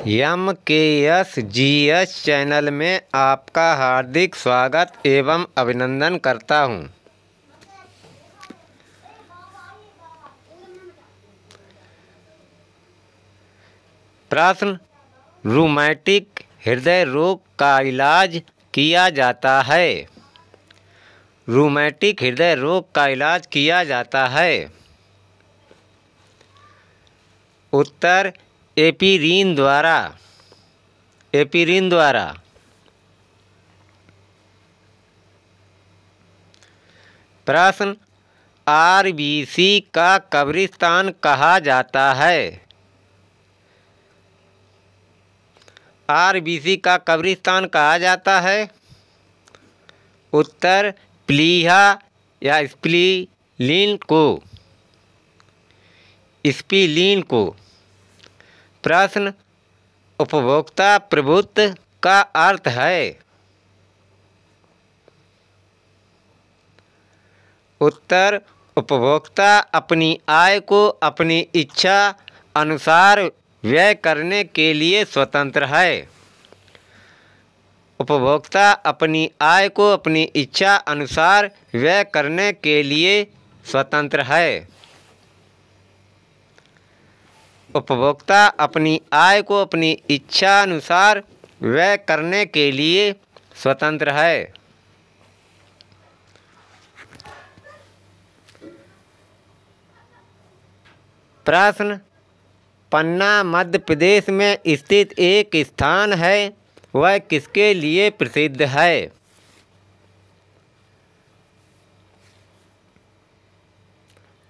MKSGS channel में आपका हार्दिक स्वागत एवं अभिनंदन करता हूं। प्रश्न: रूमेटिक हृदय रोग का इलाज किया जाता है। रूमेटिक हृदय रोग का इलाज किया जाता है। उत्तर: एस्पिरिन द्वारा। एस्पिरिन द्वारा। प्रश्न: RBC का कब्रिस्तान कहा जाता है। RBC का कब्रिस्तान कहा जाता है। उत्तर: प्लीहा या स्प्लीन को। स्प्लीन को। प्रश्न: उपभोक्ता प्रभुत्व का अर्थ है। उत्तर: उपभोक्ता अपनी आय को अपनी इच्छा अनुसार व्यय करने के लिए स्वतंत्र है। उपभोक्ता अपनी आय को अपनी इच्छा अनुसार व्यय करने के लिए स्वतंत्र है। उपभोक्ता अपनी आय को अपनी इच्छा अनुसार व्यय करने के लिए स्वतंत्र है। प्रश्न: पन्ना मध्य प्रदेश में स्थित एक स्थान है, वह किसके लिए प्रसिद्ध है।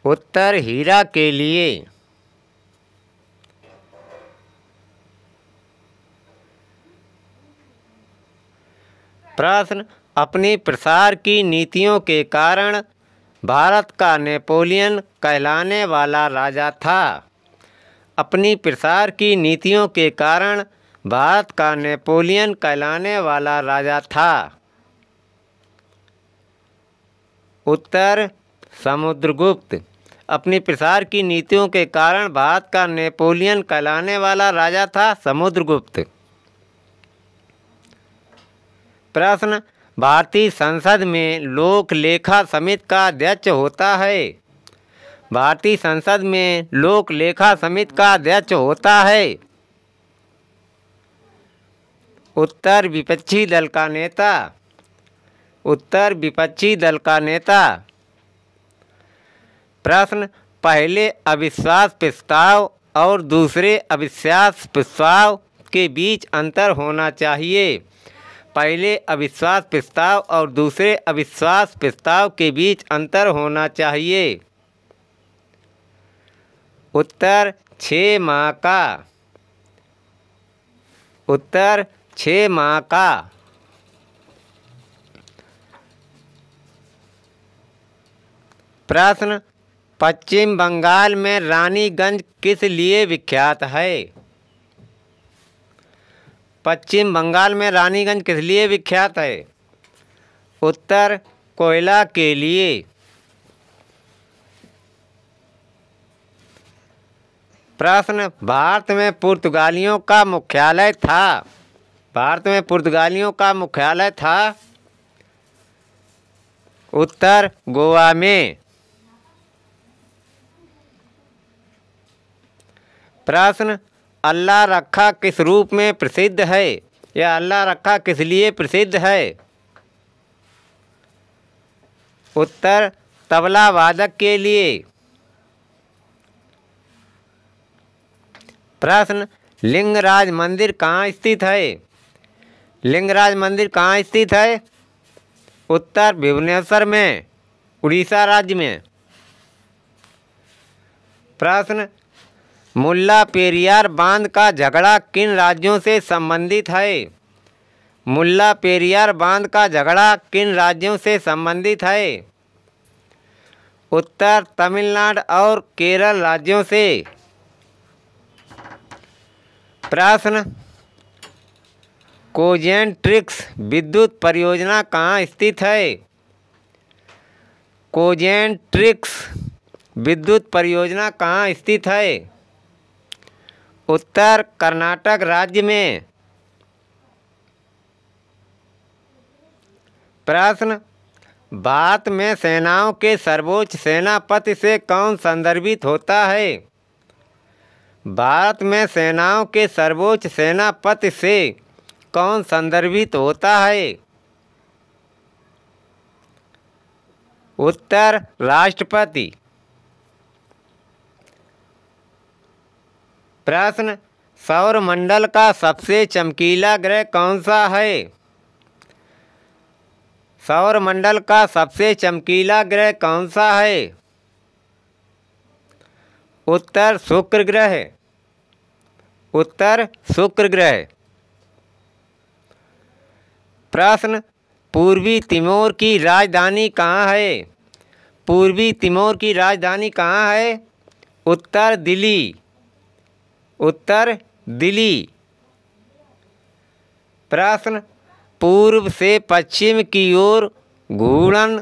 उत्तर: हीरा के लिए। प्रश्न: अपनी प्रसार की नीतियों के कारण भारत का नेपोलियन कहलाने वाला राजा था। अपनी प्रसार की नीतियों के कारण भारत का नेपोलियन कहलाने वाला राजा था। उत्तर: समुद्रगुप्त। अपनी प्रसार की नीतियों के कारण भारत का नेपोलियन कहलाने वाला राजा था समुद्रगुप्त। प्रश्न: भारतीय संसद में लोक लेखा समिति का अध्यक्ष होता है। भारतीय संसद में लोक लेखा समिति का अध्यक्ष होता है। उत्तर: विपक्षी दल का नेता। उत्तर: विपक्षी दल का नेता। प्रश्न: पहले अविश्वास प्रस्ताव और दूसरे अविश्वास प्रस्ताव के बीच अंतर होना चाहिए। पहले अविश्वास प्रस्ताव और दूसरे अविश्वास प्रस्ताव के बीच अंतर होना चाहिए। उत्तर: 6 माह का। उत्तर: 6 माह का। प्रश्न: पश्चिम बंगाल में रानीगंज किस लिए विख्यात है। पश्चिम बंगाल में रानीगंज किस लिए विख्यात है। उत्तर: कोयला के लिए। प्रश्न: भारत में पुर्तगालियों का मुख्यालय था। भारत में पुर्तगालियों का मुख्यालय था। उत्तर: गोवा में। प्रश्न: अल्लाह रखा किस रूप में प्रसिद्ध है। यह अल्लाह रखा किस लिए प्रसिद्ध है। उत्तर: तबला वादक के लिए। प्रश्न: लिंगराज मंदिर कहाँ स्थित है। लिंगराज मंदिर कहाँ स्थित है। उत्तर: भुवनेश्वर में, उड़ीसा राज्य में। प्रश्न: मुल्ला पेरियार बांध का झगड़ा किन राज्यों से संबंधित है। मुल्ला पेरियार बांध का झगड़ा किन राज्यों से संबंधित है। उत्तर: तमिलनाडु और केरल राज्यों से। प्रश्न: कोजेंट्रिक्स विद्युत परियोजना कहाँ स्थित है। कोजेंट्रिक्स विद्युत परियोजना कहाँ स्थित है। उत्तर कर्नाटक राज्य में। प्रश्न, भारत में सेनाओं के सर्वोच्च सेनापति से कौन संदर्भित होता है? भारत में सेनाओं के सर्वोच्च सेनापति से कौन संदर्भित होता है? उत्तर राष्ट्रपति। प्रश्न, सौरमंडल का सबसे चमकीला ग्रह कौन सा है? सौरमंडल का सबसे चमकीला ग्रह कौन सा है? उत्तर शुक्र ग्रह। उत्तर शुक्र ग्रह। प्रश्न, पूर्वी तिमोर की राजधानी कहाँ है? पूर्वी तिमोर की राजधानी कहाँ है? उत्तर दिल्ली। उत्तर दिल्ली। प्रश्न, पूर्व से पश्चिम की ओर घूर्णन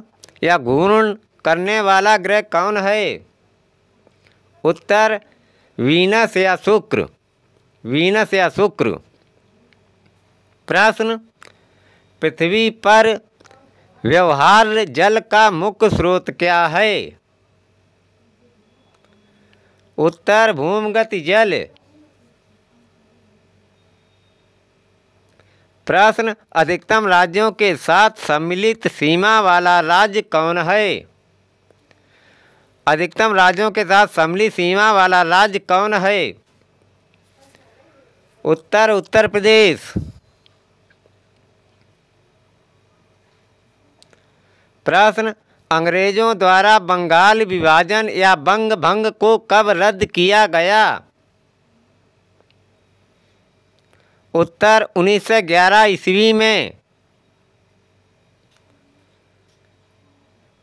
करने वाला ग्रह कौन है? उत्तर वीनस या शुक्र। वीनस या शुक्र। प्रश्न, पृथ्वी पर व्यवहार्य जल का मुख्य स्रोत क्या है? उत्तर भूमिगत जल। प्रश्न, अधिकतम राज्यों के साथ सम्मिलित सीमा वाला राज्य कौन है? अधिकतम राज्यों के साथ सम्मिलित सीमा वाला राज्य कौन है? उत्तर उत्तर प्रदेश। प्रश्न, अंग्रेजों द्वारा बंगाल विभाजन या बंग भंग को कब रद्द किया गया? उत्तर 1911 ईस्वी में।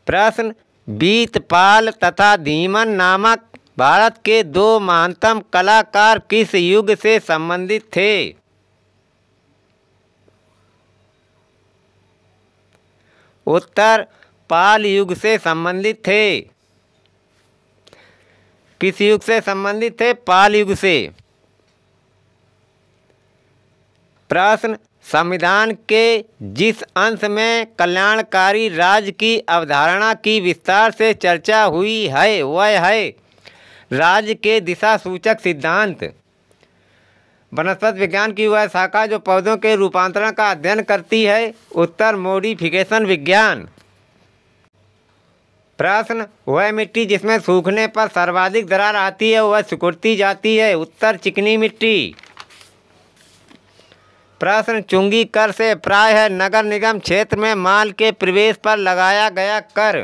प्रश्न, बीतपाल तथा धीमन नामक भारत के दो महानतम कलाकार किस युग से संबंधित थे? उत्तर पाल युग से संबंधित थे। किस युग से संबंधित थे? पाल युग से। प्रश्न, संविधान के जिस अंश में कल्याणकारी राज्य की अवधारणा की विस्तार से चर्चा हुई है वह है राज्य के दिशा सूचक सिद्धांत। वनस्पति विज्ञान की वह शाखा जो पौधों के रूपांतरण का अध्ययन करती है। उत्तर मॉडिफिकेशन विज्ञान। प्रश्न, वह मिट्टी जिसमें सूखने पर सर्वाधिक दरार आती है वह सिकुड़ती जाती है। उत्तर चिकनी मिट्टी। प्रश्न, चुंगी कर से प्रायः नगर निगम क्षेत्र में माल के प्रवेश पर लगाया गया कर।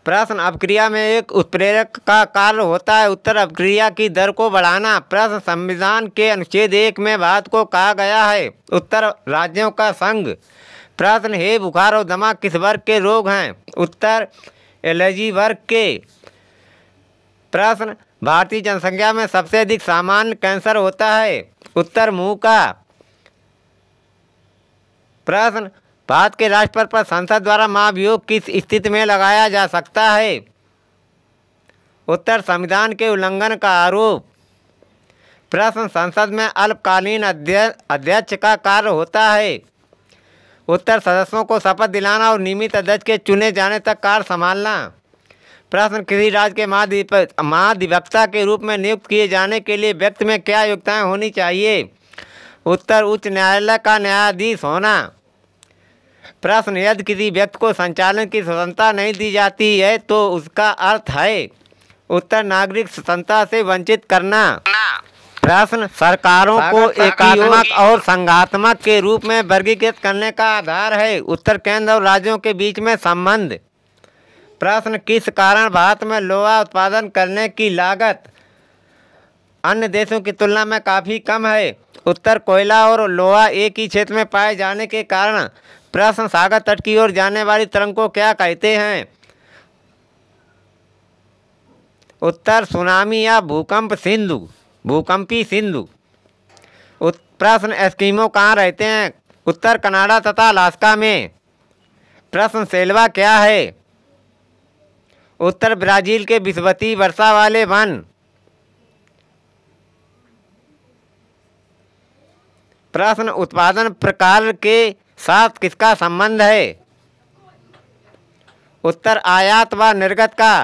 प्रश्न, अपक्रिया में एक उत्प्रेरक का कार्य होता है। उत्तर अपक्रिया की दर को बढ़ाना। प्रश्न, संविधान के अनुच्छेद 1 में भारत को कहा गया है। उत्तर राज्यों का संघ। प्रश्न, हे बुखार और दमा किस वर्ग के रोग हैं? उत्तर एलर्जी वर्ग के। प्रश्न, भारतीय जनसंख्या में सबसे अधिक सामान्य कैंसर होता है। उत्तर मुंह का। प्रश्न, भारत के राष्ट्रपति पर संसद द्वारा महाभियोग किस स्थिति में लगाया जा सकता है? उत्तर संविधान के उल्लंघन का आरोप। प्रश्न, संसद में अल्पकालीन अध्यक्ष का कार्य होता है। उत्तर सदस्यों को शपथ दिलाना और नियमित अध्यक्ष के चुने जाने तक कार्य संभालना। प्रश्न, किसी राज्य के महाधिवक्ता के रूप में नियुक्त किए जाने के लिए व्यक्ति में क्या योग्यताएं होनी चाहिए? उत्तर उच्च न्यायालय का न्यायाधीश होना। प्रश्न, यदि किसी व्यक्ति को संचालन की स्वतंत्रता नहीं दी जाती है तो उसका अर्थ है? उत्तर नागरिक स्वतंत्रता से वंचित करना। प्रश्न, सरकारों को एकात्मक और संघात्मक के रूप में वर्गीकृत करने का आधार है। उत्तर केंद्र और राज्यों के बीच में संबंध। प्रश्न, किस कारण भारत में लोहा उत्पादन करने की लागत अन्य देशों की तुलना में काफ़ी कम है? उत्तर कोयला और लोहा एक ही क्षेत्र में पाए जाने के कारण। प्रश्न, सागर तट की ओर जाने वाली तरंग को क्या कहते हैं? उत्तर सुनामी या भूकंपी सिंधु। प्रश्न, एस्किमो कहाँ रहते हैं? उत्तर कनाडा तथा अलास्का में। प्रश्न, सेल्वा क्या है? उत्तर ब्राज़ील के विषुवतीय वर्षा वाले वन। प्रश्न उत्पादन प्रकार के साथ किसका संबंध है? उत्तर आयात व निर्गत का।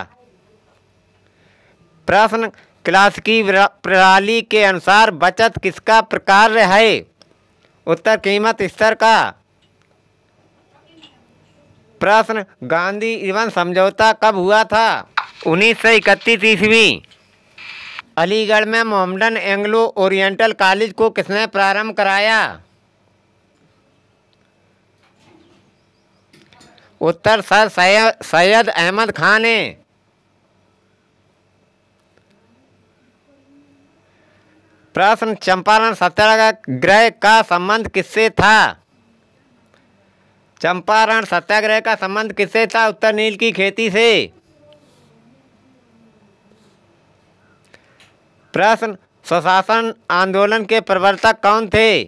प्रश्न क्लासिकी प्रणाली के अनुसार बचत किसका प्रकार है? उत्तर कीमत स्तर का। प्रश्न गांधी इवन समझौता कब हुआ था? 1931 ईस्वी। अलीगढ़ में मोहम्मडन एंग्लो ओरिएंटल कॉलेज को किसने प्रारंभ कराया? उत्तर सर सैयद अहमद खान ने। प्रश्न चंपारण सत्याग्रह का संबंध किससे था? चंपारण सत्याग्रह का संबंध किससे था? उत्तर नील की खेती से। प्रश्न स्वशासन आंदोलन के प्रवर्तक कौन थे?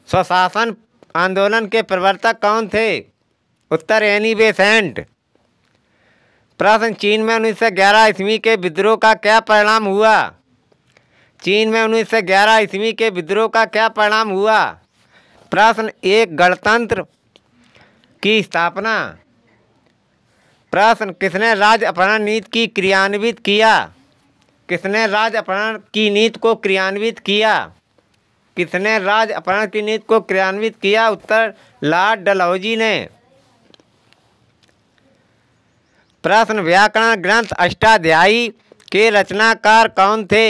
स्वशासन आंदोलन के प्रवर्तक कौन थे? उत्तर एनी बेसेंट। प्रश्न चीन में 1911 ईस्वी के विद्रोह का क्या परिणाम हुआ? चीन में 1911 ईस्वी के विद्रोह का क्या परिणाम हुआ? प्रश्न एक गणतंत्र की स्थापना। प्रश्न किसने राज्य अपहरण नीति की क्रियान्वित किया? किसने राज्य अपहरण की नीति को क्रियान्वित किया? किसने राज्य अपहरण की नीति को क्रियान्वित किया? उत्तर लॉर्ड डलहौजी ने। प्रश्न व्याकरण ग्रंथ अष्टाध्यायी के रचनाकार कौन थे?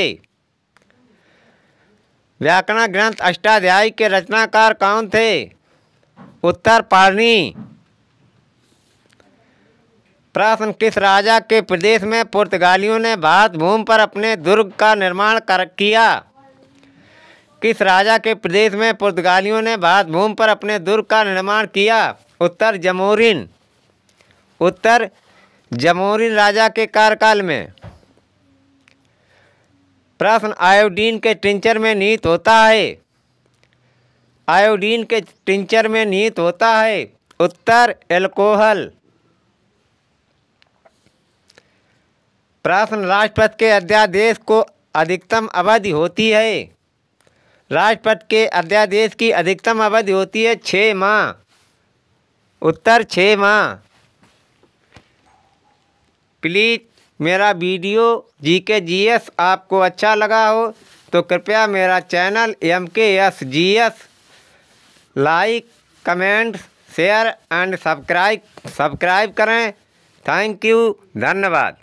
व्याकरण ग्रंथ अष्टाध्यायी के रचनाकार कौन थे? उत्तर पाणिनि। प्रश्न किस राजा के प्रदेश में पुर्तगालियों ने भारत भूमि पर अपने दुर्ग का निर्माण किया? किस राजा के प्रदेश में पुर्तगालियों ने भारत भूमि पर अपने दुर्ग का निर्माण किया? उत्तर जमोरिन। उत्तर जमोरिन राजा के कार्यकाल में। प्रश्न आयोडीन के टिंचर में निहित होता है? आयोडीन के टिंचर में निहित होता है? उत्तर एल्कोहल। प्रश्न राष्ट्रपति के अध्यादेश को अधिकतम अवधि होती है? राष्ट्रपति के अध्यादेश की अधिकतम अवधि होती है 6 माह। उत्तर 6 माह। प्लीज़ मेरा वीडियो जीके जीएस आपको अच्छा लगा हो तो कृपया मेरा channel MKSGS like comment share and subscribe करें। थैंक यू, धन्यवाद।